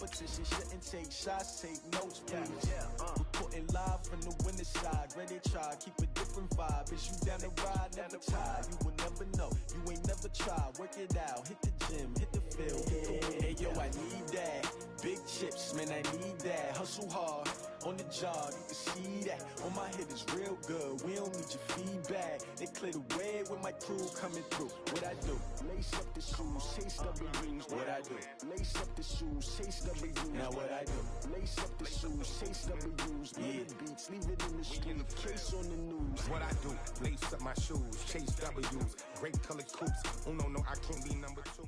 competition shouldn't take shots, take notes, please. Reporting live from the winning side. Ready to try, keep a different vibe. Is you down the ride, never tired. You will never know, you ain't never tried. Work it out, hit the gym, hit the field, hit the win. Hey yo, I need that. Big chips, man, I need that. Hustle hard, on the job, you can see that. On my head is real good, we don't need your feedback. They clear the way with my crew coming through. What I do? Lace up the shoes, chase W's. What I do? Lace up the shoes, chase W's. Now what I do? Lace up the shoes, chase W's. Yeah, beats, leave it in the street, case on the news. What I do? Lace up my shoes, chase W's. Great colored coops. Oh no, I can't be number 2.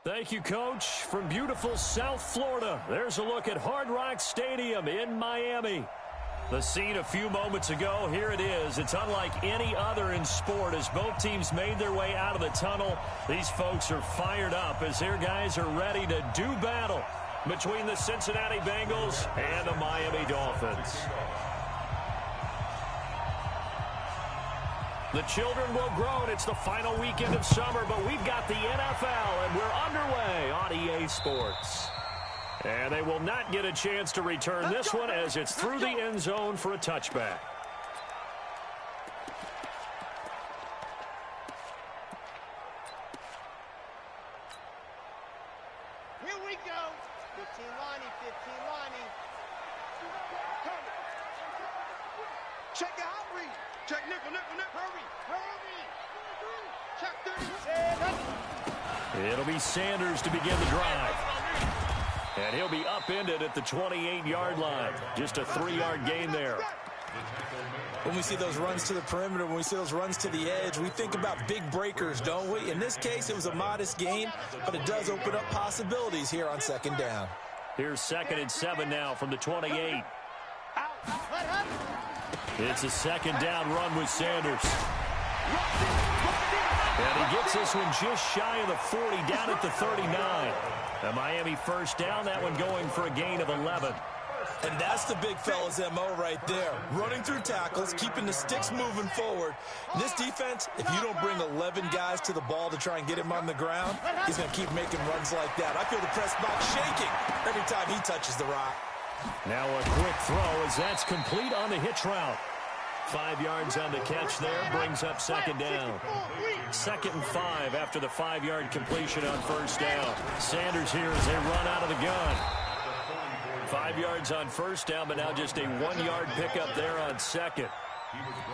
Thank you, Coach. From beautiful South Florida, there's a look at Hard Rock Stadium in Miami. The scene a few moments ago, here it is. It's unlike any other in sport as both teams made their way out of the tunnel. These folks are fired up as their guys are ready to do battle between the Cincinnati Bengals and the Miami Dolphins. The children will grow, and it's the final weekend of summer, but we've got the NFL, and we're underway on EA Sports. And they will not get a chance to return this one as it's through the end zone for a touchback. Here we go. 15 lining, 15 lining. Check the out read. Check nickel. Hurry. Check 30. It'll be Sanders to begin the drive. And he'll be upended at the 28-yard line. Just a 3-yard gain there. When we see those runs to the perimeter, when we see those runs to the edge, we think about big breakers, don't we? In this case, it was a modest gain, but it does open up possibilities here on second down. Here's 2nd and 7 now from the 28. It's a second down run with Sanders. And he gets this one just shy of the 40, down at the 39. A Miami first down, that one going for a gain of 11. And that's the big fella's MO right there. Running through tackles, keeping the sticks moving forward. This defense, if you don't bring 11 guys to the ball to try and get him on the ground, he's going to keep making runs like that. I feel the press box shaking every time he touches the rock. Now a quick throw as that's complete on the hitch route. 5 yards on the catch there, brings up second down. 2nd and 5 after the 5-yard completion on first down. Sanders here as they run out of the gun. 5 yards on first down, but now just a 1-yard pickup there on second.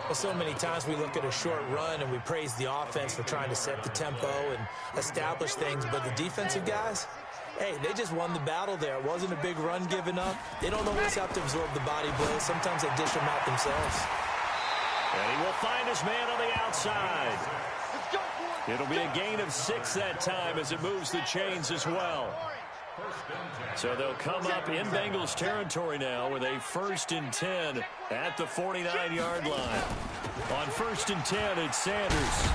Well, so many times we look at a short run and we praise the offense for trying to set the tempo and establish things, but the defensive guys, hey, they just won the battle there. It wasn't a big run given up. They don't always have to absorb the body blows. Sometimes they dish them out themselves. And he will find his man on the outside. It'll be a gain of 6 that time as it moves the chains as well. So they'll come up in Bengals territory now with a 1st and 10 at the 49-yard line. On 1st and 10, it's Sanders.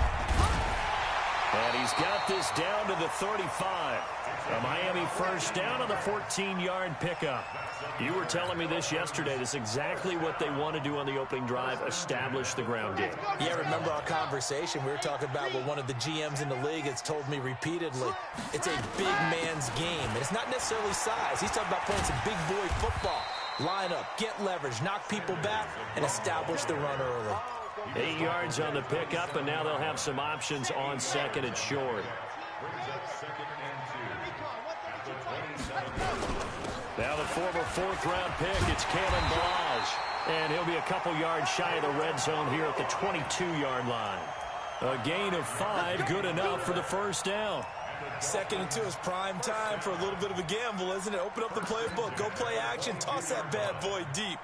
And he's got this down to the 35. A Miami first down on the 14-yard pickup. You were telling me this yesterday. This is exactly what they want to do on the opening drive, establish the ground game. Yeah, remember our conversation. We were talking about what one of the GMs in the league has told me repeatedly. It's a big man's game. And it's not necessarily size. He's talking about playing some big boy football. Line up, get leverage, knock people back, and establish the run early. 8 yards on the pickup, and now they'll have some options on 2nd and short. Now the former 4th-round pick, it's Kalen Ballage. And he'll be a couple yards shy of the red zone here at the 22-yard line. A gain of 5, good enough for the first down. 2nd and 2 is prime time for a little bit of a gamble, isn't it? Open up the playbook, go play action, toss that bad boy deep.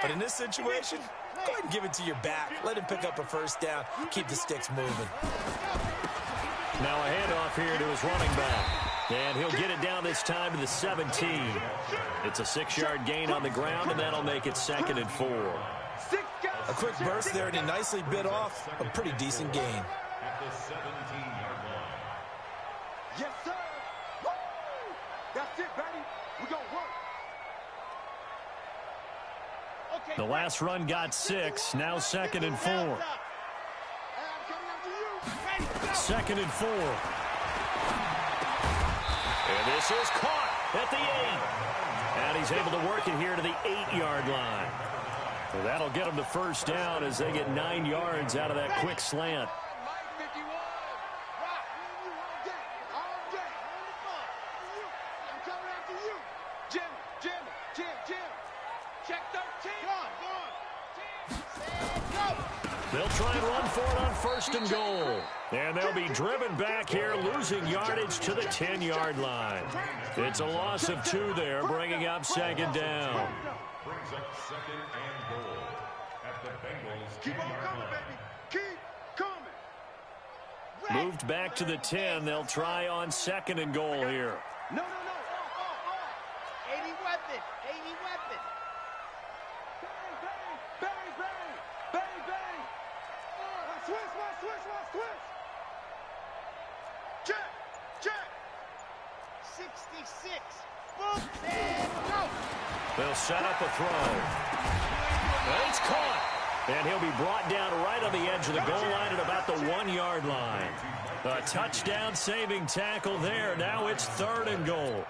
But in this situation, go ahead and give it to your back. Let him pick up a first down. Keep the sticks moving. Now a handoff here to his running back. And he'll get it down this time to the 17. It's a 6-yard gain on the ground, and that'll make it 2nd and 4. A quick burst there, and he nicely bit off a pretty decent gain. Yes, sir. That's it, baby. We're going to work. Okay, the last run got 6. Now 2nd and 4. 2nd and 4. This is caught at the 8. And he's able to work it here to the 8-yard line. So that'll get them the first down as they get 9 yards out of that quick slant. They'll try and run for it on 1st and goal. And they'll be driven back here, losing yardage to the 10-yard line. It's a loss of 2 there, bringing up 2nd down. Brings up 2nd and goal at the Bengals. Keep on coming, baby. Keep coming. Moved back to the 10. They'll try on 2nd and goal here. No. 80 weapon. 80 weapon. Bang. Switch. Check. 66. Boom. And go. They'll set up a throw. And it's caught. And he'll be brought down right on the edge of the goal line at about the 1-yard line. A touchdown saving tackle there. Now it's 3rd and goal.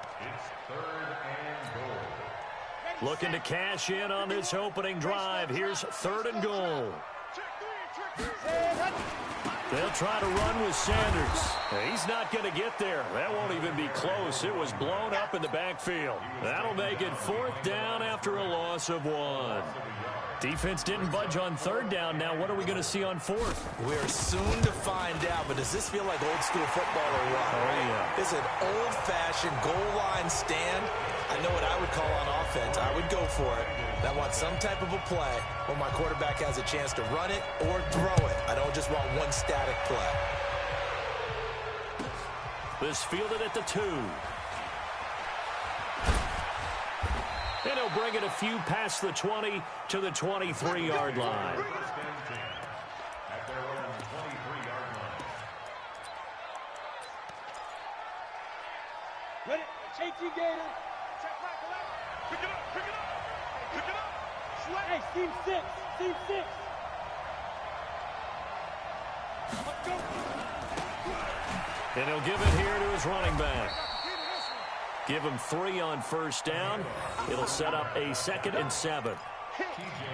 Looking to cash in on this opening drive. Here's 3rd and goal. They'll try to run with Sanders. He's not going to get there. That won't even be close. It was blown up in the backfield. That'll make it 4th down after a loss of 1. Defense didn't budge on 3rd down. Now what are we going to see on 4th? We're soon to find out, but does this feel like old school football or what? Oh, yeah. It's an old-fashioned goal line stand. I know what I would call on offense. I would go for it. I want some type of a play where my quarterback has a chance to run it or throw it. I don't just want one static play. This fielded at the 2. And he'll bring it a few past the 20 to the 23-yard line. At their own 23-yard line. Ready? HG Gator. Check back, pick it up. Hey, team 6. Let's go. And he'll give it here to his running back. Give him 3 on 1st down. It'll set up a 2nd and 7.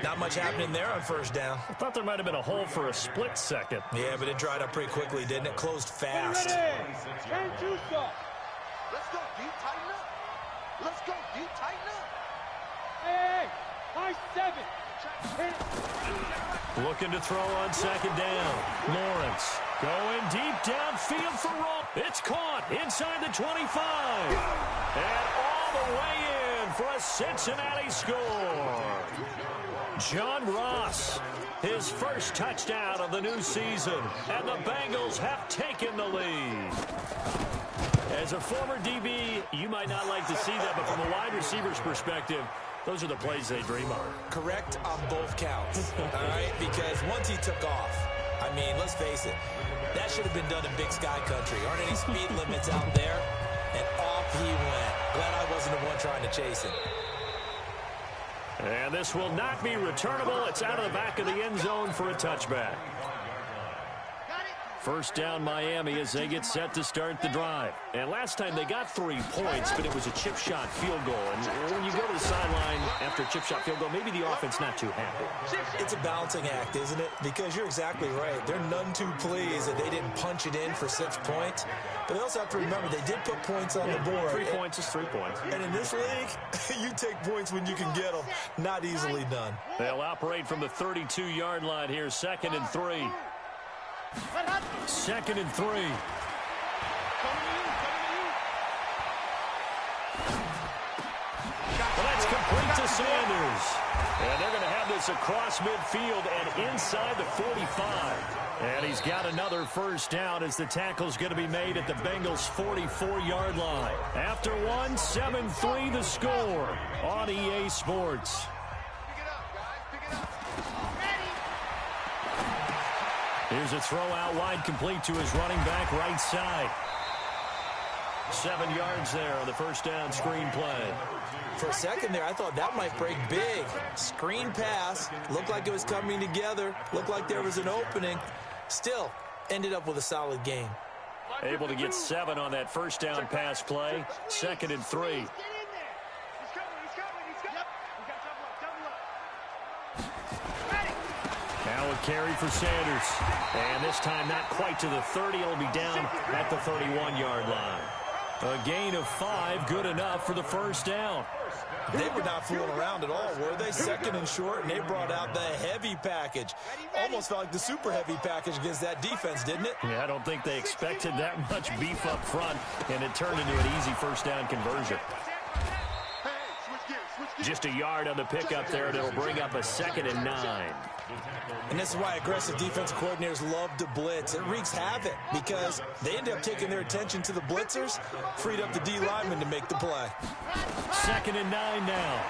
Not much happening there on 1st down. I thought there might have been a hole for a split second. Yeah, but it dried up pretty quickly, didn't it? Closed fast. And 2 stop. Let's go, D. Tighten up. Hey, high 7. Looking to throw on 2nd down. Lawrence going deep downfield for Roll. It's caught inside the 25. And all the way in for a Cincinnati score. John Ross, his first touchdown of the new season. And the Bengals have taken the lead. As a former DB, you might not like to see that, but from a wide receiver's perspective, those are the plays they dream of. Correct on both counts, all right? Because once he took off, I mean, let's face it, that should have been done in Big Sky Country. Aren't any speed limits out there? And off he went. Glad I wasn't the one trying to chase him. And this will not be returnable. It's out of the back of the end zone for a touchback. First down Miami as they get set to start the drive. And last time they got 3 points, but it was a chip shot field goal. And when you go to the sideline after a chip shot field goal, maybe the offense not too happy. It's a balancing act, isn't it? Because you're exactly right. They're none too pleased that they didn't punch it in for 6 points. But they also have to remember they did put points on the board. 3 points is 3 points. And in this league, you take points when you can get them. Not easily done. They'll operate from the 32-yard line here, 2nd and 3. 2nd and 3. Well, that's complete to Sanders. And they're going to have this across midfield and inside the 45. And he's got another first down as the tackle's going to be made at the Bengals' 44-yard line. After one, 7-3 the score on EA Sports. Here's a throw out wide, complete to his running back right side. 7 yards there on the first down screen play. For a second there, I thought that might break big. Screen pass. Looked like it was coming together. Looked like there was an opening. Still, ended up with a solid game. Able to get 7 on that first down pass play. 2nd and 3. Now a carry for Sanders. And this time not quite to the 30. It'll be down at the 31-yard line. A gain of 5, good enough for the first down. They were not fooling around at all, were they? 2nd and short, and they brought out the heavy package. Almost felt like the super heavy package against that defense, didn't it? Yeah, I don't think they expected that much beef up front, and it turned into an easy first down conversion. Just a yard on the pickup there, and it'll bring up a 2nd and 9. And this is why aggressive defense coordinators love to blitz. It wreaks havoc because they end up taking their attention to the blitzers, freed up the D lineman to make the play. 2nd and 9 now.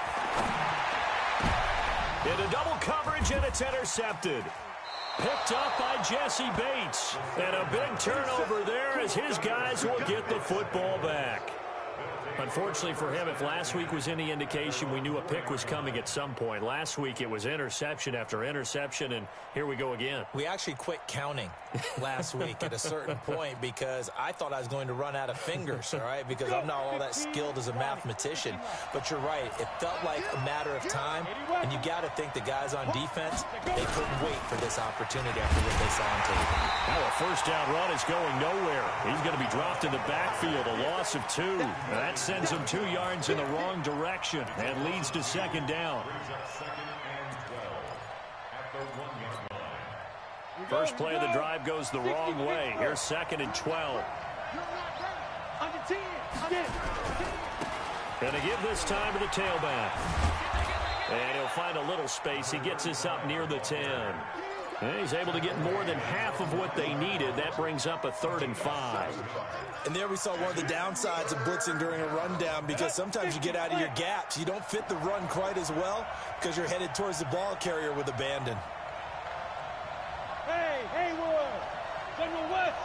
Into double coverage, and it's intercepted. Picked up by Jesse Bates. And a big turnover there as his guys will get the football back. Unfortunately for him, if last week was any indication, we knew a pick was coming at some point. Last week it was interception after interception, and here we go again. We actually quit counting last week at a certain point because I thought I was going to run out of fingers, all right, because I'm not all that skilled as a mathematician. But you're right. It felt like a matter of time, and you got to think the guys on defense, they couldn't wait for this opportunity after what they saw on tape. Now a first down run is going nowhere. He's going to be dropped in the backfield, a loss of 2. That sends him 2 yards in the wrong direction and leads to 2nd down. First play of the drive goes the wrong way. Here's 2nd and 12. Going to give this time to the tailback. And he'll find a little space. He gets us up near the 10. And he's able to get more than half of what they needed. That brings up a 3rd and 5. And there we saw one of the downsides of blitzing during a rundown because sometimes you get out of your gaps. You don't fit the run quite as well because you're headed towards the ball carrier with abandon. Hey, Haywood! General West!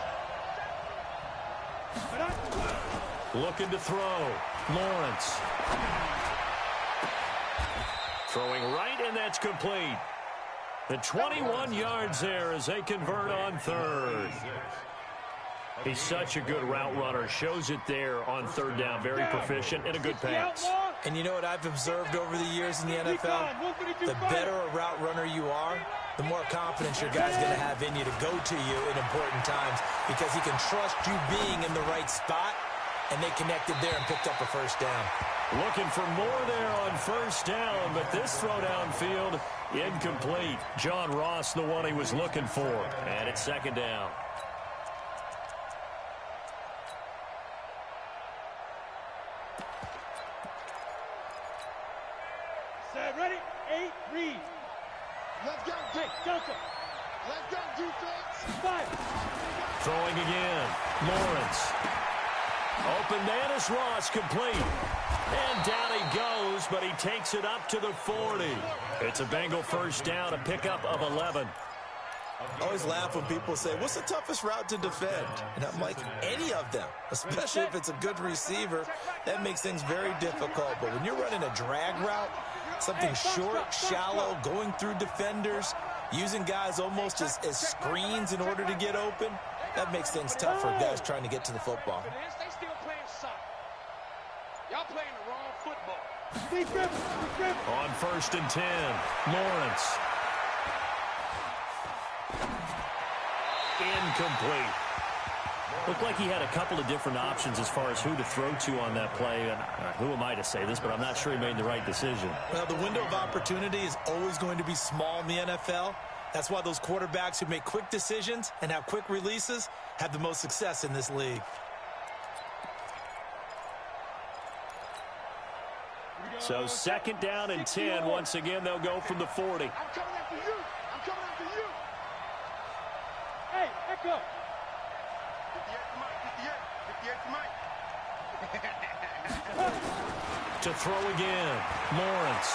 Looking to throw. Lawrence. Throwing right, and that's complete. The 21 yards there as they convert on 3rd. He's such a good route runner. Shows it there on 3rd down. Very proficient and a good pass. And you know what I've observed over the years in the NFL? The better a route runner you are, the more confidence your guy's going to have in you to go to you in important times because he can trust you being in the right spot, and they connected there and picked up a first down. Looking for more there on first down, but this throw downfield incomplete. John Ross, the one he was looking for. And it's 2nd down. Set, ready? 8, read. Let's go, Jake. Delta. Let's go, defense. 5. Throwing again. Lawrence. Open man is Ross, complete. And down he goes, but he takes it up to the 40. It's a Bengal first down, a pickup of 11. I always laugh when people say, what's the toughest route to defend? And I'm like, any of them, especially if it's a good receiver. That makes things very difficult. But when you're running a drag route, something short, shallow, going through defenders, using guys almost as screens in order to get open, that makes things tough for guys trying to get to the football. They still playing soccer. Y'all playing the wrong football. On 1st and 10, Lawrence. Incomplete. Looked like he had a couple of different options as far as who to throw to on that play. And who am I to say this, but I'm not sure he made the right decision. Well, the window of opportunity is always going to be small in the NFL. That's why those quarterbacks who make quick decisions and have quick releases have the most success in this league. So 2nd down and 10. Once again, they'll go from the 40. I'm coming after you. I'm coming after you. Hey, echo. 58 To throw again, Lawrence.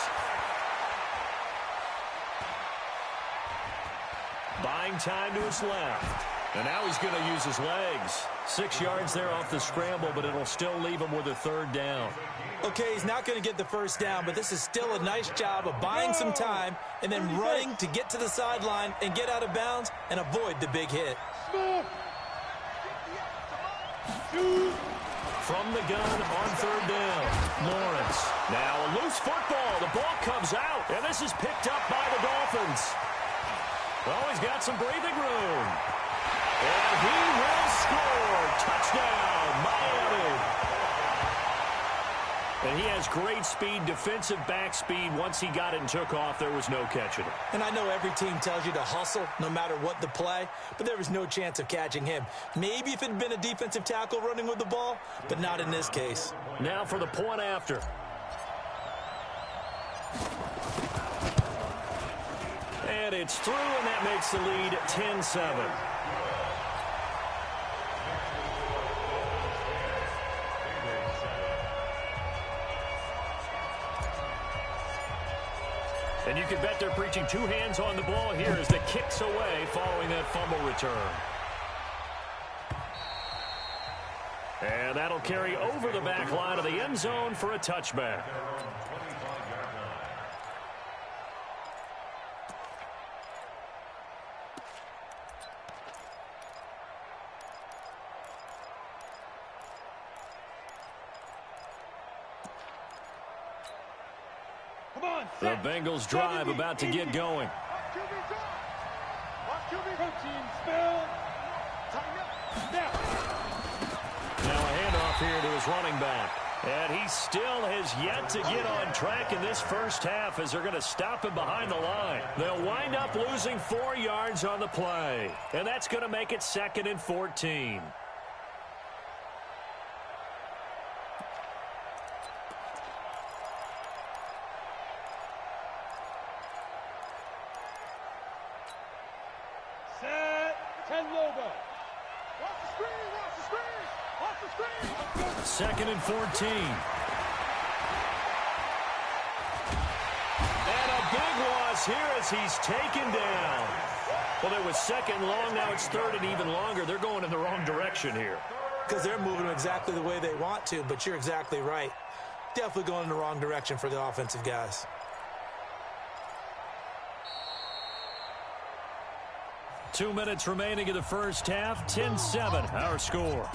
Buying time to his left. And now he's going to use his legs. 6 yards there off the scramble, but it'll still leave him with a 3rd down. Okay, he's not going to get the first down, but this is still a nice job of buying some time and then running to get to the sideline and get out of bounds and avoid the big hit. From the gun on third down, Lawrence. Now a loose football. The ball comes out, and this is picked up by the Dolphins. Oh, he's got some breathing room. And he will score. Touchdown, Miami. And he has great speed, defensive back speed. Once he got it and took off, there was no catching it. And I know every team tells you to hustle no matter what the play, but there was no chance of catching him. Maybe if it had been a defensive tackle running with the ball, but not in this case. Now for the point after. And it's through, and that makes the lead 10-7. And you can bet they're preaching two hands on the ball here as the kick's away following that fumble return. And that'll carry over the back line of the end zone for a touchback. The Bengals drive about to get going. Now a handoff here to his running back. And he still has yet to get on track in this first half as they're going to stop him behind the line. They'll wind up losing 4 yards on the play. And that's going to make it 2nd and 14. Second and 14. And a big loss here as he's taken down. Well, it was second long, now it's third and even longer. They're going in the wrong direction here. Because they're moving exactly the way they want to, but you're exactly right. Definitely going in the wrong direction for the offensive guys. Two minutes remaining in the first half. 10-7, our score.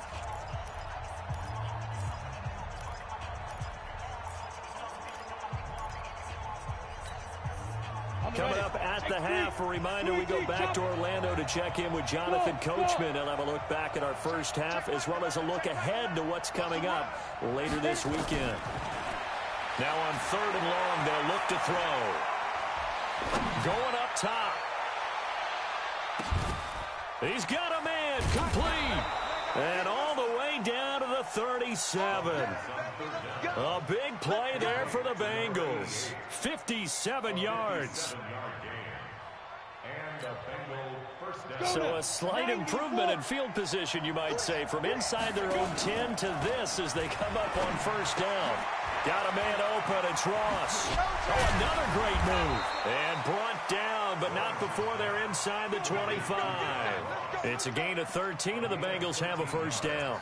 Coming up at the half, a reminder, we go back to Orlando to check in with Jonathan Coachman. He'll have a look back at our first half as well as a look ahead to what's coming up later this weekend. Now on third and long, they'll look to throw. Going up top. He's got a man, complete. And all the way down to the 37. A big play there for the Bengals. 57 yards. So a slight improvement in field position, you might say, from inside their own 10 to this as they come up on first down. Got a man open, it's Ross. Oh, another great move. And brought down, but not before they're inside the 25. It's a gain of 13, and the Bengals have a first down.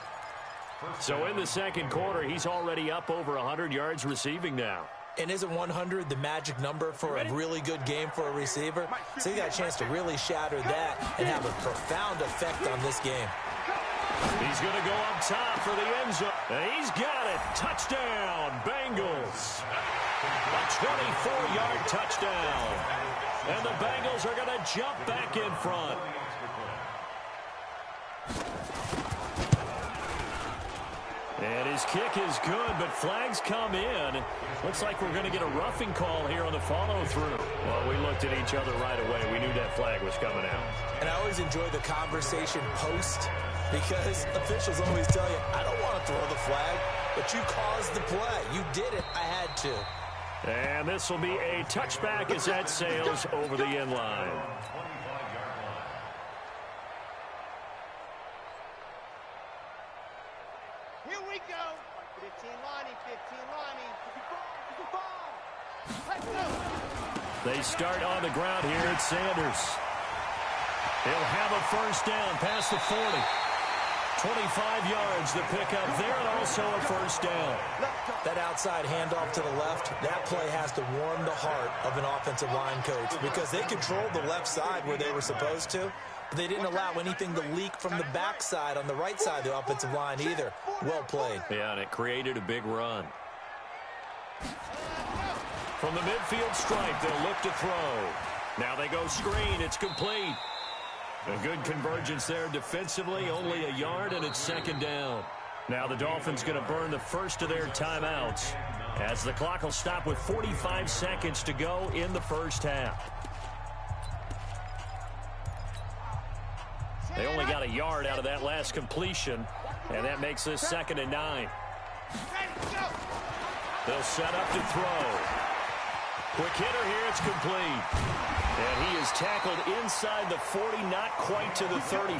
So in the second quarter, he's already up over 100 yards receiving now. And isn't 100 the magic number for a really good game for a receiver? So he got a chance to really shatter that and have a profound effect on this game. He's going to go up top for the end zone. And he's got it. Touchdown, Bengals. A 24-yard touchdown. And the Bengals are going to jump back in front. And his kick is good, but flags come in. Looks like we're going to get a roughing call here on the follow-through. Well, we looked at each other right away. We knew that flag was coming out. And I always enjoy the conversation post because officials always tell you, I don't want to throw the flag, but you caused the play. You did it. I had to. And this will be a touchback as that sails over the end line. Here we go. 15 Lonnie, 15 Lonnie. Let's go. They start on the ground here at Sanders. He'll have a first down past the 40. 25 yards to pick up there, and also a first down. That outside handoff to the left, that play has to warm the heart of an offensive line coach because they controlled the left side where they were supposed to, but they didn't allow anything to leak from the backside on the right side of the offensive line either. Well played. Yeah, and it created a big run. From the midfield stripe, they'll look to throw. Now they go screen. It's complete. A good convergence there defensively, only a yard, and it's second down. Now the Dolphins going to burn the first of their timeouts as the clock will stop with 45 seconds to go in the first half. They only got a yard out of that last completion, and that makes this 2nd and 9. They'll set up to throw. Quick hitter here, it's complete. And he is tackled inside the 40, not quite to the 35.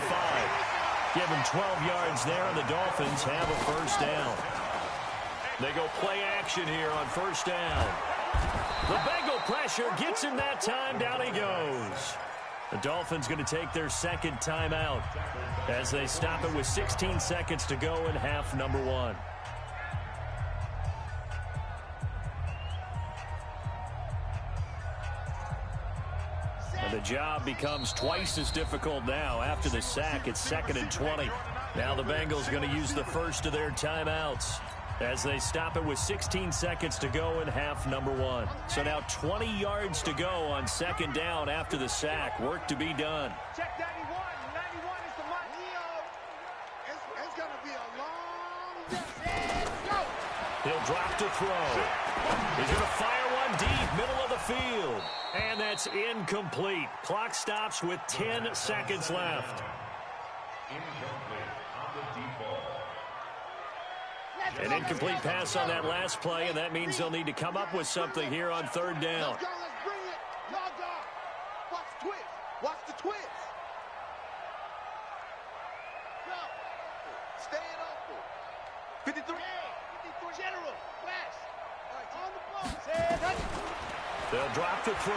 Give him 12 yards there, and the Dolphins have a first down. They go play action here on first down. The Bengal pressure gets him that time. Down he goes. The Dolphins going to take their second timeout as they stop it with 16 seconds to go in half number 1. And the job becomes twice as difficult now. After the sack, it's 2nd and 20. Now the Bengals going to use the first of their timeouts as they stop it with 16 seconds to go in half number 1. So now 20 yards to go on 2nd down after the sack. Work to be done. Check 91. 91 is the mark. It's going to be a long day. Let's go. He'll drop to throw. He's going to fire one deep, middle of the field. And that's incomplete. Clock stops with 10 seconds left. Incomplete on the deep ball. An incomplete pass on that last play, and that means they'll need to come up with something here on 3rd down. Let's go, let's bring it. Y'all go. Watch the twist. Watch the twist. Go. Stay it open. 53. 53. General. West. All right, on the ball. Say that. They'll drop to throw.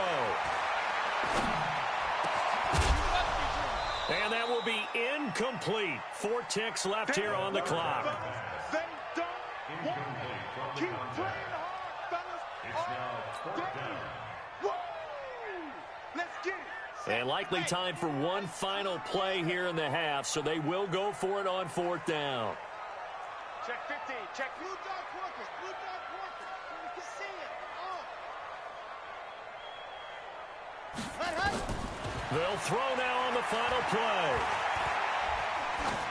And that will be incomplete. 4 ticks left here on the clock. They don't want it. Keep playing hard, fellas. It's now 4th down. Woo! Let's get it. And likely time for one final play here in the half, so they will go for it on 4th down. Check 15. Check blue dog workers. Blue dog workers. You can see it. They'll throw now on the final play.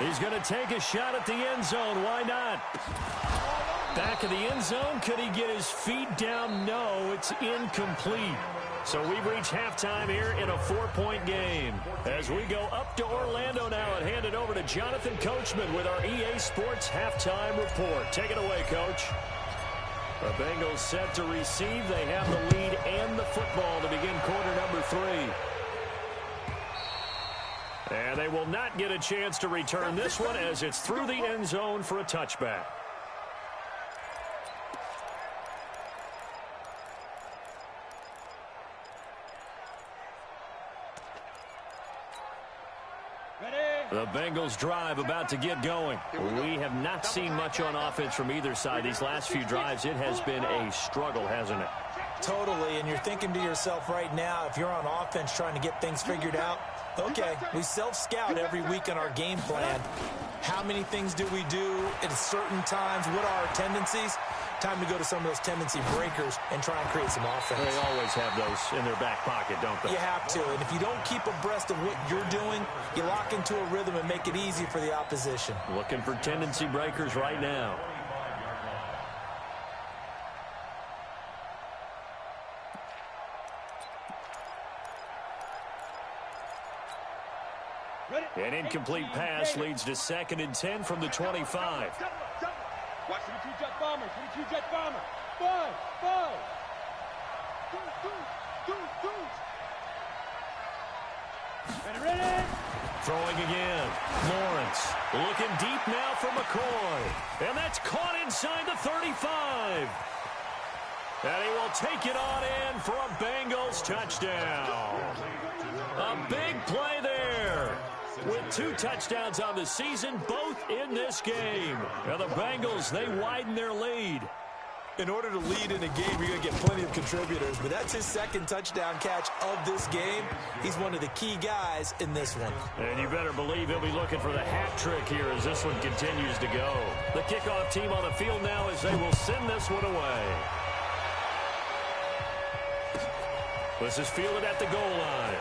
He's going to take a shot at the end zone. Why not? Back of the end zone. Could he get his feet down? No, it's incomplete. So we've reached halftime here in a 4-point game. As we go up to Orlando now and hand it over to Jonathan Coachman with our EA Sports Halftime Report. Take it away, Coach. The Bengals set to receive. They have the lead and the football to begin quarter number 3. And they will not get a chance to return this one as it's through the end zone for a touchback. The Bengals drive about to get going. We have not seen much on offense from either side. These last few drives, it has been a struggle, hasn't it? Totally, and you're thinking to yourself right now, if you're on offense trying to get things figured out, okay, we self-scout every week in our game plan. How many things do we do at certain times? What are our tendencies? Time to go to some of those tendency breakers and try and create some offense. They always have those in their back pocket, don't they? You have to, and if you don't keep abreast of what you're doing, you lock into a rhythm and make it easy for the opposition. Looking for tendency breakers right now. An incomplete pass leads to 2nd and 10 from the 25. Watch the 2 jet bombers. 2 jet bombers. 5. Ready. Throwing again. Lawrence looking deep now for McCoy. And that's caught inside the 35. And he will take it on in for a Bengals touchdown. A big play there. With 2 touchdowns on the season, both in this game. And the Bengals, they widen their lead. In order to lead in a game, you're going to get plenty of contributors, but that's his second touchdown catch of this game. He's one of the key guys in this one. And you better believe he'll be looking for the hat trick here as this one continues to go. The kickoff team on the field now as they will send this one away. This is fielded at the goal line.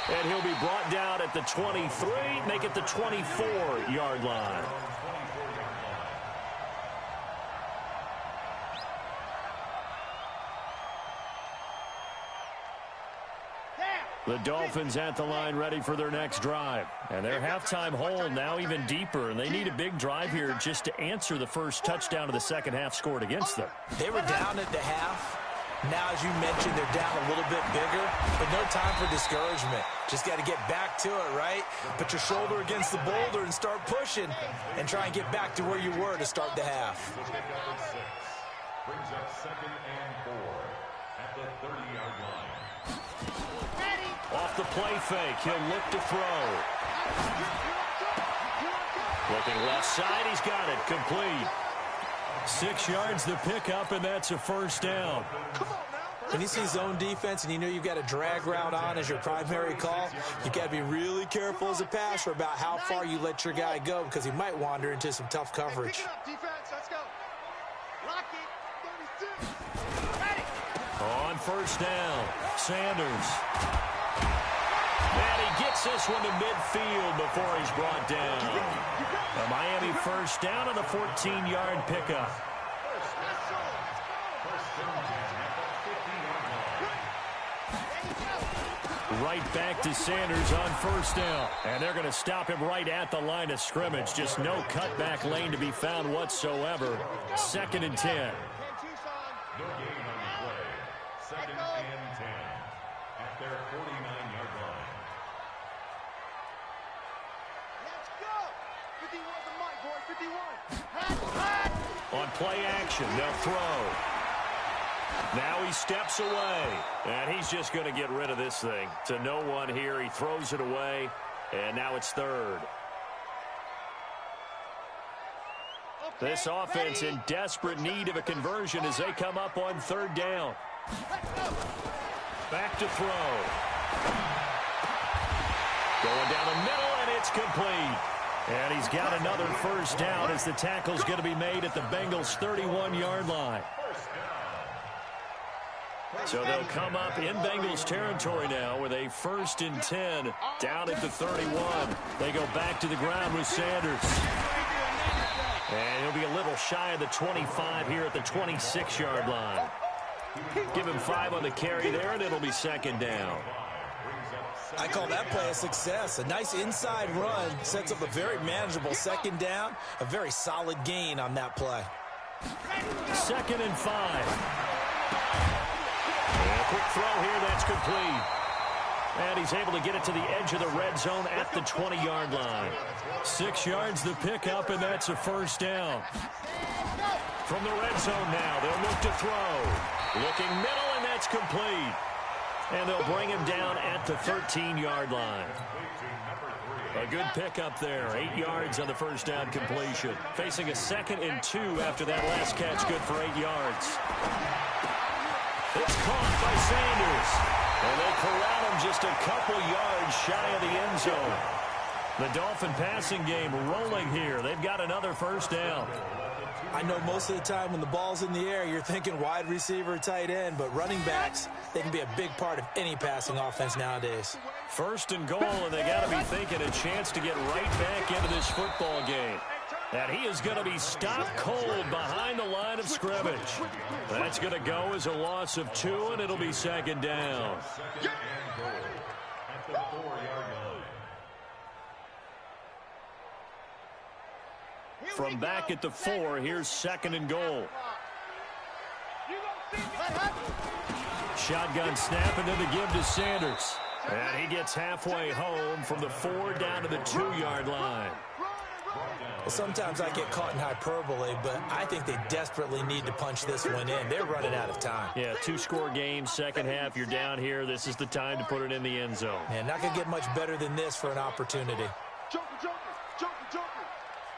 And he'll be brought down at the 23, make it the 24-yard line. The Dolphins at the line ready for their next drive. And their halftime hole now even deeper, and they need a big drive here just to answer the first touchdown of the second half scored against them. They were down at the half. Now, as you mentioned, they're down a little bit bigger, but no time for discouragement. Just got to get back to it, right? Put your shoulder against the boulder and start pushing and try and get back to where you were to start the half. Brings up 2nd and 4 at the 30-yard line. Off the play fake, he'll look to throw. Looking left side, he's got it, complete. 6 yards the pickup, and that's a first down. When you see zone defense and you know you've got a drag route on as your primary call, you've got to be really careful as a passer about how far you let your guy go because he might wander into some tough coverage. Pick it up, defense. Let's go. Lock it. 36. Ready. On first down, Sanders. And he gets this one to midfield before he's brought down. A Miami first down and a 14-yard pickup. Right back to Sanders on first down. And they're going to stop him right at the line of scrimmage. Just no cutback lane to be found whatsoever. 2nd and 10. No gain on the play. 2nd and 10 at their 49-yard line. Let's go. 51 to Mike, boy. 51. On play action, they'll throw. Now he steps away, and he's just going to get rid of this thing. To no one here, he throws it away, and now it's 3rd. This offense in desperate need of a conversion as they come up on 3rd down. Back to throw. Going down the middle, and it's complete. And he's got another first down as the tackle's going to be made at the Bengals' 31-yard line. So they'll come up in Bengals territory now with a 1st and 10 down at the 31. They go back to the ground with Sanders. And he'll be a little shy of the 25 here at the 26-yard line. Give him 5 on the carry there, and it'll be 2nd down. I call that play a success. A nice inside run sets up a very manageable 2nd down. A very solid gain on that play. 2nd and 5. And a quick throw here, that's complete. And he's able to get it to the edge of the red zone at the 20-yard line. 6 yards the pickup, and that's a first down. From the red zone now, they'll look to throw. Looking middle, and that's complete. And they'll bring him down at the 13-yard line. A good pickup there. 8 yards on the first down completion. Facing a 2nd and 2 after that last catch, good for 8 yards. It's caught by Sanders. And they corral him just a couple yards shy of the end zone. The Dolphin passing game rolling here. They've got another first down. I know most of the time when the ball's in the air, you're thinking wide receiver, tight end, but running backs, they can be a big part of any passing offense nowadays. 1st and goal, and they got to be thinking a chance to get right back into this football game. And he is going to be stopped cold behind the line of scrimmage. That's going to go as a loss of 2, and it'll be 2nd down. At the 4-yard line. From back at the 4, here's 2nd and goal. Shotgun snap, and then the give to Sanders. And he gets halfway home from the 4 down to the 2-yard line. Well, sometimes I get caught in hyperbole, but I think they desperately need to punch this one in. They're running out of time. Yeah, 2-score game, second half, you're down here. This is the time to put it in the end zone. Man, not going to get much better than this for an opportunity. Joker.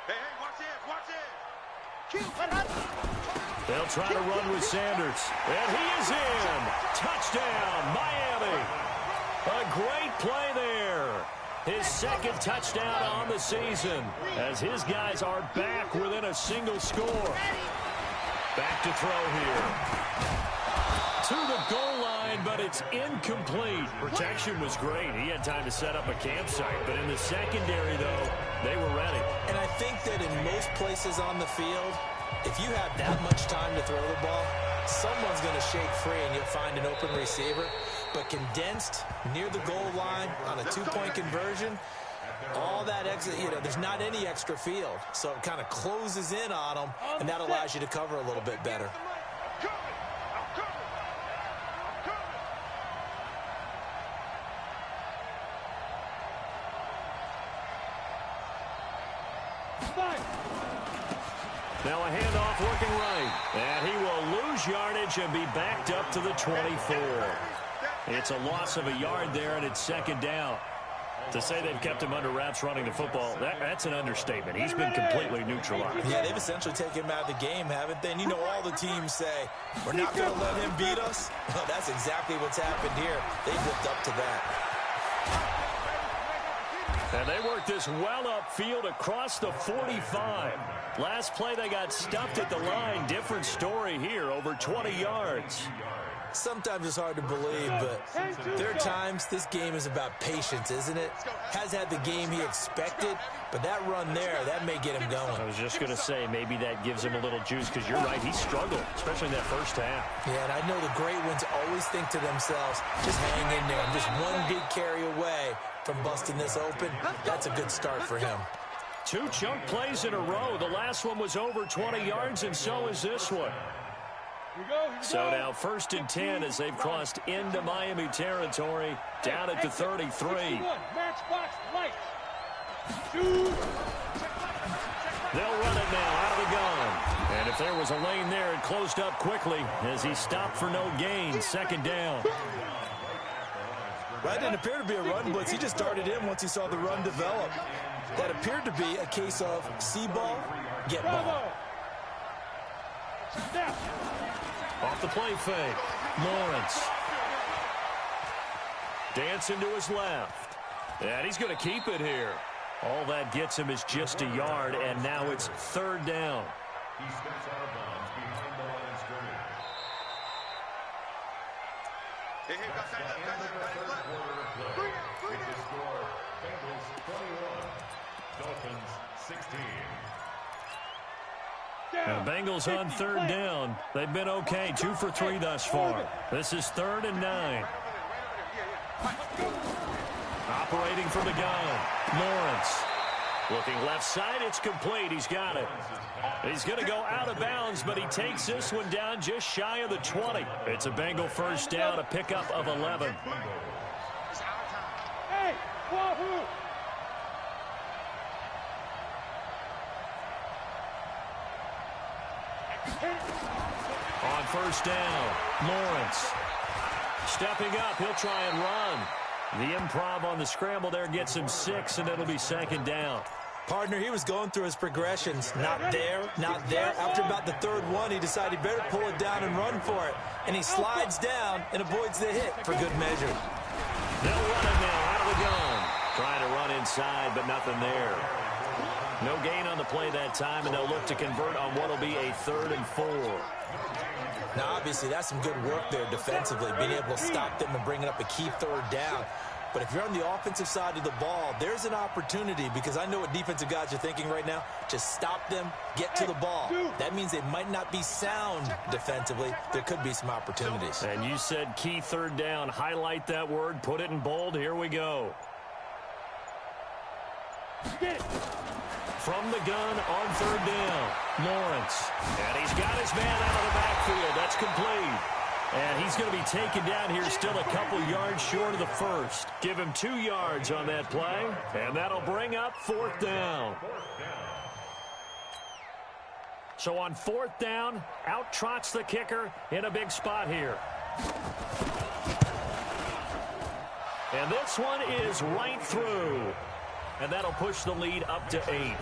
Hey, watch it. They'll try to run with Sanders. And he is in. Touchdown, Miami. A great play there. His second touchdown on the season as his guys are back within a single score. Back to throw here. To the goal line, but it's incomplete. Protection was great. He had time to set up a campsite. But in the secondary, though, they were ready. And I think that in most places on the field, if you have that much time to throw the ball, someone's going to shake free and you'll find an open receiver. But condensed near the goal line on a two-point conversion, all that extra, there's not any extra field. So it kind of closes in on them, and that allows you to cover a little bit better. Now a handoff working right. And he will lose yardage and be backed up to the 24. It's a loss of a yard there, and it's second down. To say they've kept him under wraps running the football, that's an understatement. He's been completely neutralized. Yeah, they've essentially taken him out of the game, haven't they? And all the teams say, we're not going to let him beat us. Well, that's exactly what's happened here. They've lived up to that. And they worked this well upfield across the 45. Last play, they got stuffed at the line. Different story here, over 20 yards. Sometimes it's hard to believe, but there are times this game is about patience, isn't it? Has had the game he expected, but that run there, that may get him going. I was just going to say, maybe that gives him a little juice, because you're right, he struggled, especially in that first half. Yeah, and I know the great ones always think to themselves, just hang in there. I'm just one big carry away from busting this open. That's a good start for him. 2 chunk plays in a row. The last one was over 20 yards, and so is this one. So now 1st and 10 as they've crossed into Miami territory, down at the 33. They'll run it now out of the gun. And if there was a lane there, it closed up quickly as he stopped for no gain. Second down. That didn't appear to be a run blitz. He just darted in once he saw the run develop. That appeared to be a case of see ball, get ball. Off the play fake. Lawrence. Dancing to his left. And he's going to keep it here. All that gets him is just a yard, and now it's 3rd down. He steps out of bounds behind the line of scrimmage. And the third quarter of play. With the score, Bengals 21, Dolphins 16. The Bengals on 3rd down. They've been okay, 2 for 3 thus far. This is 3rd and 9. Operating from the gun, Lawrence. Looking left side, it's complete. He's got it. He's going to go out of bounds, but he takes this one down just shy of the 20. It's a Bengal first down, a pickup of 11. Hey, Wahoo! On 1st down, Lawrence. Stepping up, he'll try and run. The improv on the scramble there gets him 6, and it'll be 2nd down. Partner, he was going through his progressions. Not there, not there. After about the 3rd one, he decided he better pull it down and run for it. And he slides down and avoids the hit for good measure. They'll run it now out of the gun. Trying to run inside, but nothing there. No gain on the play that time, and they'll look to convert on what will be a 3rd and 4. Now, obviously, that's some good work there defensively, being able to stop them and bringing up a key 3rd down. But if you're on the offensive side of the ball, there's an opportunity, because I know what defensive guys are thinking right now. Just stop them, get to the ball. That means they might not be sound defensively. There could be some opportunities. And you said key 3rd down. Highlight that word, put it in bold. Here we go. From the gun on 3rd down, Lawrence. And he's got his man out of the backfield. That's complete. And he's going to be taken down here still a couple yards short of the 1st. Give him 2 yards on that play, and that'll bring up 4th down. So on 4th down, out trots the kicker in a big spot here. And this one is right through. And that'll push the lead up to 8.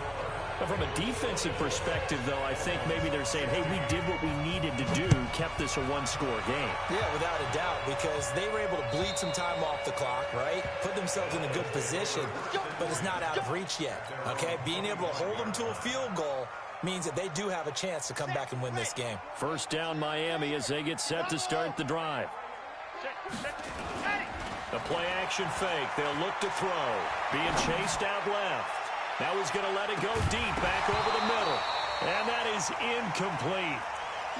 From a defensive perspective, though, I think maybe they're saying, hey, we did what we needed to do, kept this a one-score game. Yeah, without a doubt, because they were able to bleed some time off the clock, right? Put themselves in a good position, but it's not out of reach yet, okay? Being able to hold them to a field goal means that they do have a chance to come back and win this game. First down, Miami, as they get set to start the drive. The play-action fake. They'll look to throw. Being chased out left. Now he's going to let it go deep, back over the middle. And that is incomplete.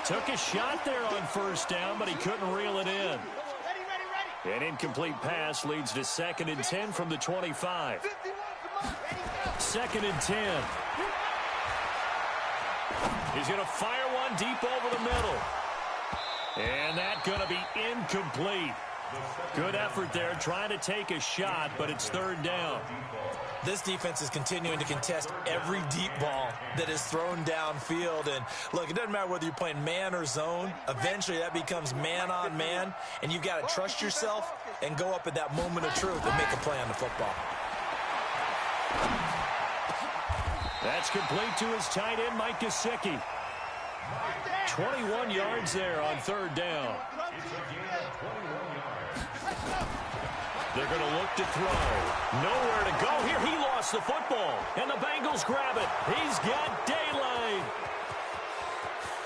Took a shot there on first down, but he couldn't reel it in. An incomplete pass leads to 2nd and 10 from the 25. 2nd and 10. He's going to fire one deep over the middle. And that's going to be incomplete. Good effort there, trying to take a shot, but it's 3rd down. This defense is continuing to contest every deep ball that is thrown downfield. And, look, it doesn't matter whether you're playing man or zone. Eventually, that becomes man-on-man, and you've got to trust yourself and go up at that moment of truth and make a play on the football. That's complete to his tight end, Mike Gesicki. 21 yards there on 3rd down. They're going to look to throw. Nowhere to go here. He lost the football, and the Bengals grab it. He's got daylight.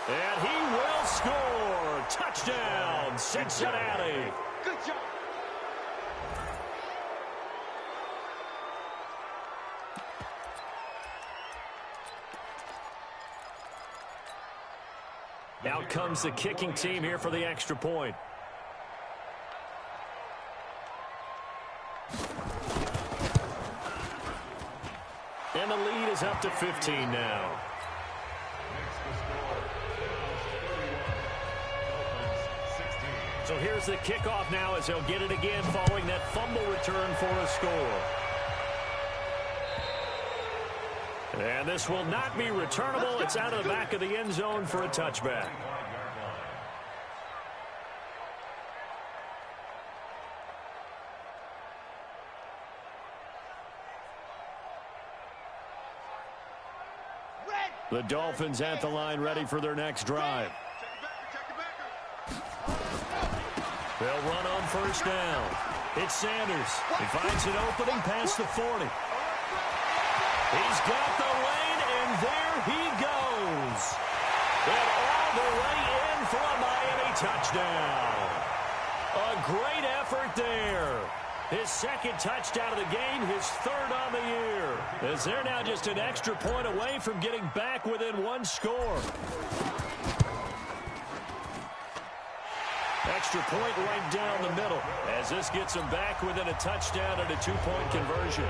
And he will score. Touchdown, Cincinnati. Good job. Out comes the kicking team here for the extra point. And the lead is up to 15 now. So here's the kickoff now as they'll get it again following that fumble return for a score. And this will not be returnable. It's out of the back of the end zone for a touchback. The Dolphins at the line, ready for their next drive. They'll run on first down. It's Sanders. He finds an opening past the 40. He's got the lane, and there he goes. And all the way in for a Miami touchdown. A great effort there. His 2nd touchdown of the game, his 3rd on the year. As they're now just an extra point away from getting back within 1 score. Extra point right down the middle. As this gets them back within a touchdown and a 2-point conversion.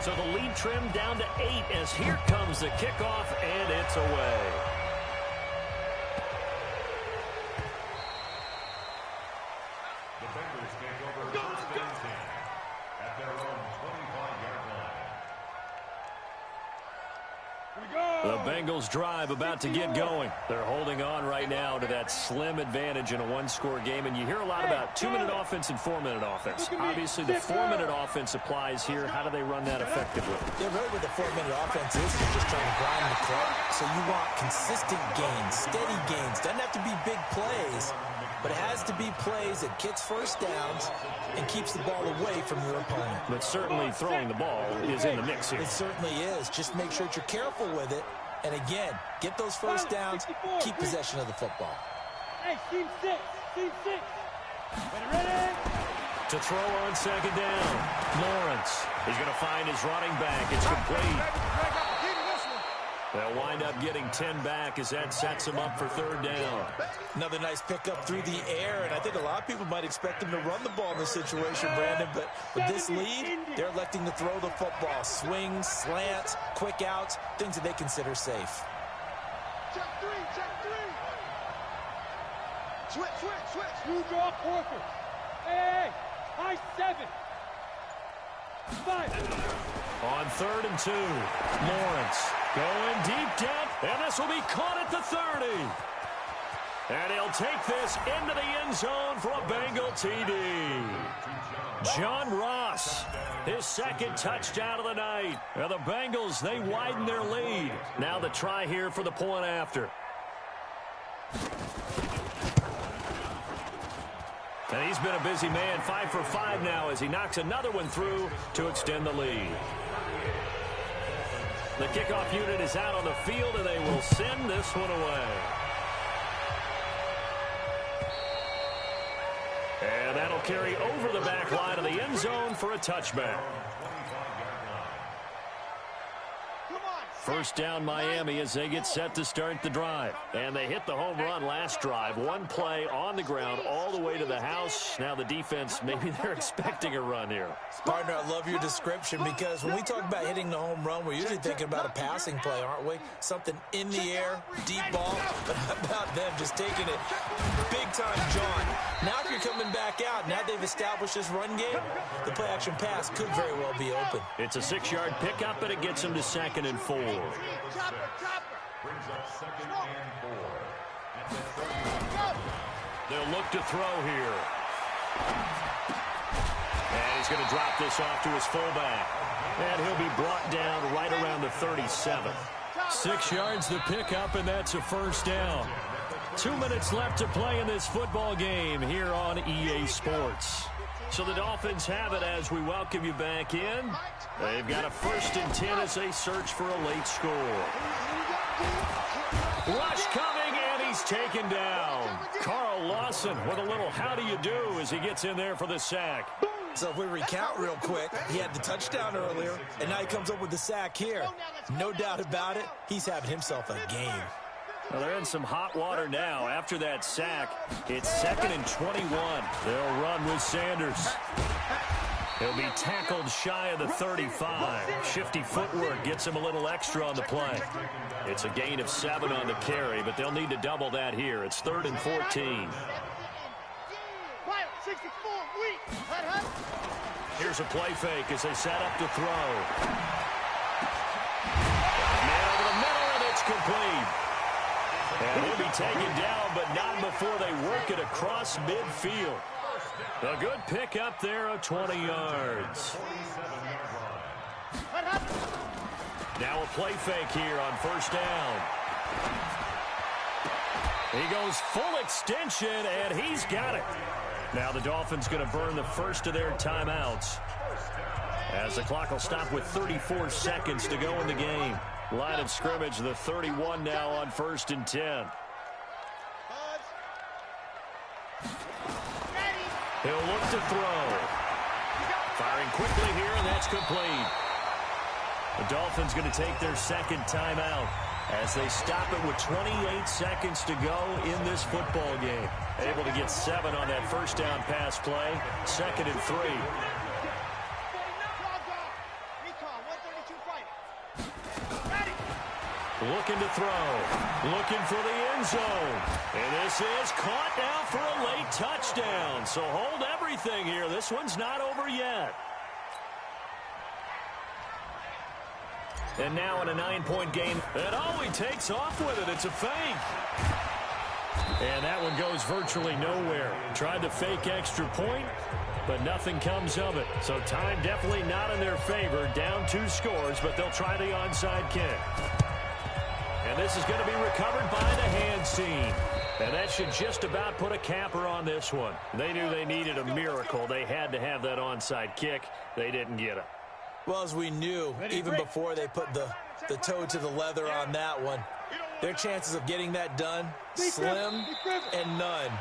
So the lead trimmed down to 8 as here comes the kickoff, and it's away. The Bengals take over first and 10 at their own 25-yard line. The Bengals drive about to get going. They're holding on right now to that slim advantage in a 1-score game. And you hear a lot about 2-minute offense and 4-minute offense. Obviously, the 4-minute offense applies here. How do they run that effectively? Yeah, really what the 4-minute offense is just trying to grind the clock. So you want consistent gains, steady gains. Doesn't have to be big plays, but it has to be plays that gets first downs and keeps the ball away from your opponent. But certainly throwing the ball is in the mix here. It certainly is. Just make sure that you're careful with it. And again, get those first downs, keep possession of the football. Hey, team 6. Ready? To throw on 2nd down. Lawrence. He's going to find his running back. It's complete. They'll wind up getting 10 back as that sets him up for 3rd down. Another nice pickup through the air, and I think a lot of people might expect them to run the ball in this situation, Brandon, but with this lead, they're electing to throw the football. Swings, slants, quick outs, things that they consider safe. Check 3. Switch. You draw Corker. Hey, high 7. 5. On 3rd and 2, Lawrence going deep down, and this will be caught at the 30. And he'll take this into the end zone for a Bengal TD. John Ross, his second touchdown of the night. And the Bengals, they widen their lead. Now the try here for the point after. And he's been a busy man, 5 for 5 now as he knocks another one through to extend the lead. The kickoff unit is out on the field, and they will send this one away. And that'll carry over the back line of the end zone for a touchback. First down Miami as they get set to start the drive. And they hit the home run last drive. One play on the ground all the way to the house. Now the defense, maybe they're expecting a run here. Partner, I love your description because when we talk about hitting the home run, we're usually thinking about a passing play, aren't we? Something in the air, deep ball. But how about them just taking it big time, John? Now if you're coming back out, now they've established this run game, the play-action pass could very well be open. It's a 6-yard pickup, and it gets them to 2nd and 4. Brings up 2nd and 4. They'll look to throw here. And he's going to drop this off to his fullback. And he'll be brought down right around the 37. 6 yards the pickup, and that's a first down. 2 minutes left to play in this football game here on EA Sports. So the Dolphins have it as we welcome you back in. They've got a 1st and 10 as they search for a late score. Rush coming, and he's taken down. Carl Lawson with a little how do you do as he gets in there for the sack. So if we recount real quick, he had the touchdown earlier, and now he comes up with the sack here. No doubt about it, he's having himself a game. Well, they're in some hot water now. After that sack, it's 2nd and 21. They'll run with Sanders. He'll be tackled shy of the 35. Shifty footwork gets him a little extra on the play. It's a gain of 7 on the carry, but they'll need to double that here. It's 3rd and 14. Here's a play fake as they set up to throw. Man over the middle, and it's complete. And he'll be taken down, but not before they work it across midfield. A good pickup there of 20 yards. Now a play fake here on 1st down. He goes full extension, and he's got it. Now the Dolphins going to burn the first of their timeouts, as the clock will stop with 34 seconds to go in the game. Line of scrimmage, the 31 now on 1st and 10. He'll look to throw. Firing quickly here, and that's complete. The Dolphins going to take their 2nd timeout as they stop it with 28 seconds to go in this football game. Able to get 7 on that 1st down pass play. 2nd and 3. Looking to throw. Looking for the end zone. And this is caught now for a late touchdown. So hold everything here. This one's not over yet. And now in a 9-point game, and oh, he takes off with it. It's a fake. And that one goes virtually nowhere. Tried to fake extra point, but nothing comes of it. So time definitely not in their favor. Down 2 scores, but they'll try the onside kick. And this is going to be recovered by the hands team. And that should just about put a capper on this one. They knew they needed a miracle. They had to have that onside kick. They didn't get it. Well, as we knew, even before they put the toe to the leather on that one, their chances of getting that done, slim and none.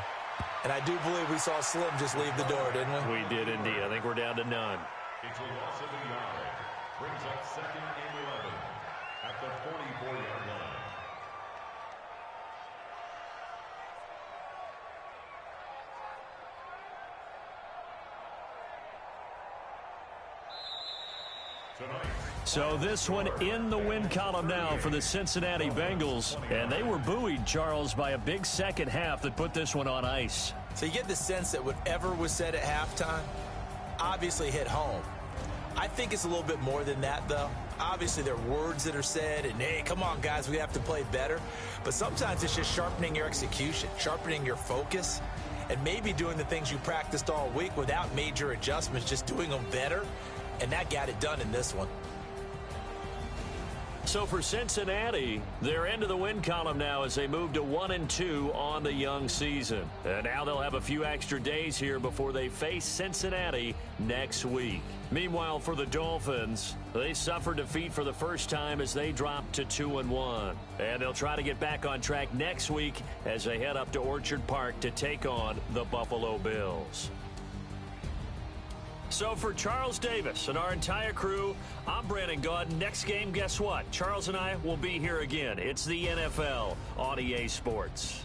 And I do believe we saw Slim just leave the door, didn't we? We did indeed. I think we're down to none. It's a loss of a yard. Brings up 2nd and 11 at the 44-yard line. So this one in the win column now for the Cincinnati Bengals. And they were buoyed, Charles, by a big second half that put this one on ice. So you get the sense that whatever was said at halftime obviously hit home. I think it's a little bit more than that, though. Obviously, there are words that are said, and hey, come on, guys, we have to play better. But sometimes it's just sharpening your execution, sharpening your focus, and maybe doing the things you practiced all week without major adjustments, just doing them better. And that got it done in this one. So for Cincinnati, they're into the win column now as they move to 1-2 on the young season. And now they'll have a few extra days here before they face Cincinnati next week. Meanwhile, for the Dolphins, they suffered defeat for the first time as they dropped to 2-1. And they'll try to get back on track next week as they head up to Orchard Park to take on the Buffalo Bills. So for Charles Davis and our entire crew, I'm Brandon Gaudin. Next game, guess what? Charles and I will be here again. It's the NFL on EA Sports.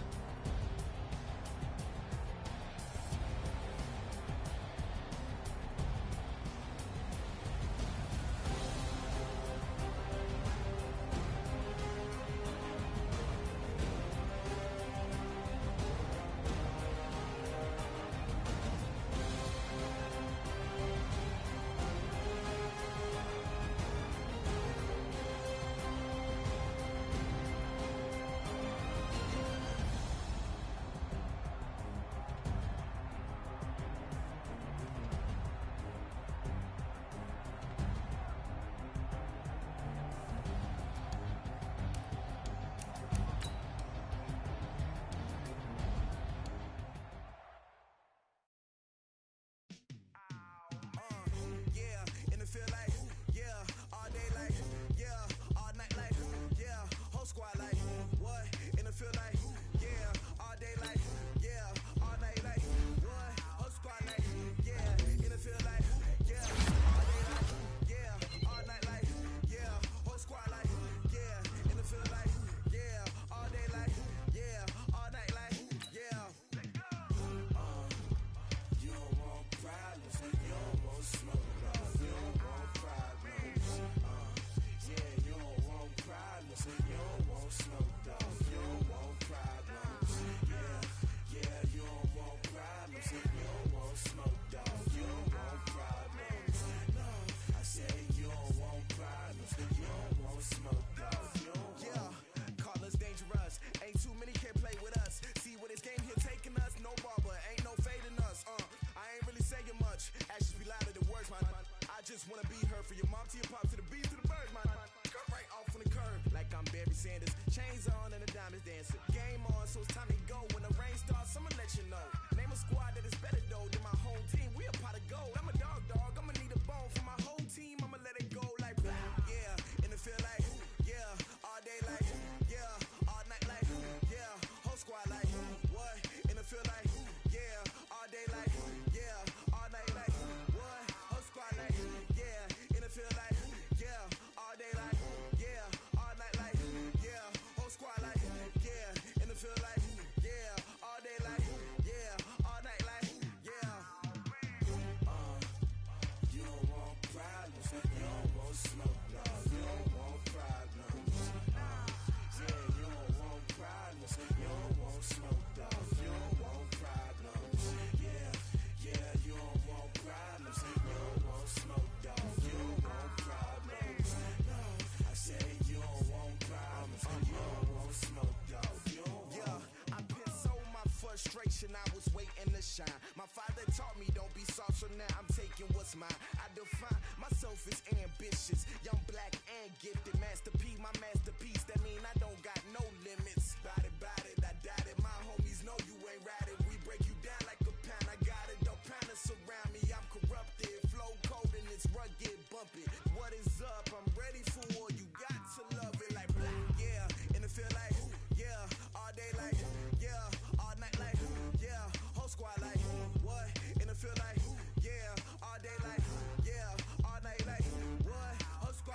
I was waiting to shine. My father taught me don't be soft, so now I'm taking what's mine. I define myself as ambitious, young, black, and gifted. Master P, my masterpiece. That mean I don't got no limits. Bout it, I doubt it. My homies know you ain't ratted. We break you down like a pound. I got it, don't pound us around me. I'm corrupted, flow cold and it's rugged, bump it. What is up? I'm ready for war. You got to love it like black, yeah. And it feel like, yeah, all day like, yeah, all night like, yeah, whole squad like, what? And it feel like, yeah, all day like, yeah, all night like, what? Whole squad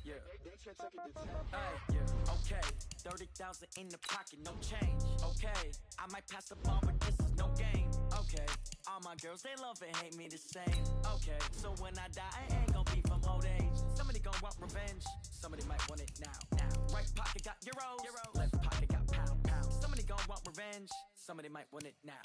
Yeah. Hey, yeah. Okay. 30,000 in the pocket, no change. Okay. I might pass the ball, but this is no game. Okay. All my girls, they love and hate me the same. Okay. So when I die, I ain't gonna be from old age. Somebody gonna want revenge. Somebody might want it now. Right pocket got euros. Left pocket got pound. Somebody gonna want revenge. Somebody might want it now.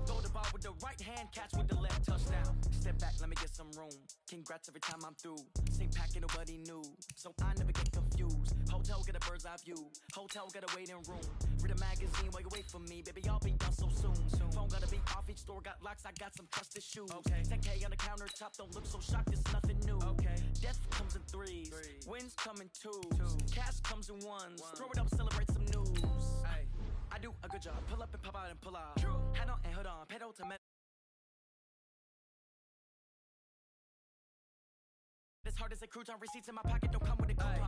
Throw the ball with the right hand, catch with the left, touchdown. Step back, let me get some room. Congrats every time I'm through. Same packet, nobody new, so I never get confused. Hotel get a bird's eye view. Hotel get a waiting room. Read a magazine while you wait for me, baby. I'll be done so soon. Phone gotta be off, each store got locks. I got some trusted shoes. Okay. 10K on the countertop, don't look so shocked. It's nothing new. Okay. Death comes in threes. Wins come in twos. Cash comes in ones. Throw it up, celebrate some news. Ay. I do a good job. Pull up and pop out and pull out. Hat on and hood on. Pedal to metal. As hard as a crouton, receipts in my pocket don't come with a coupon.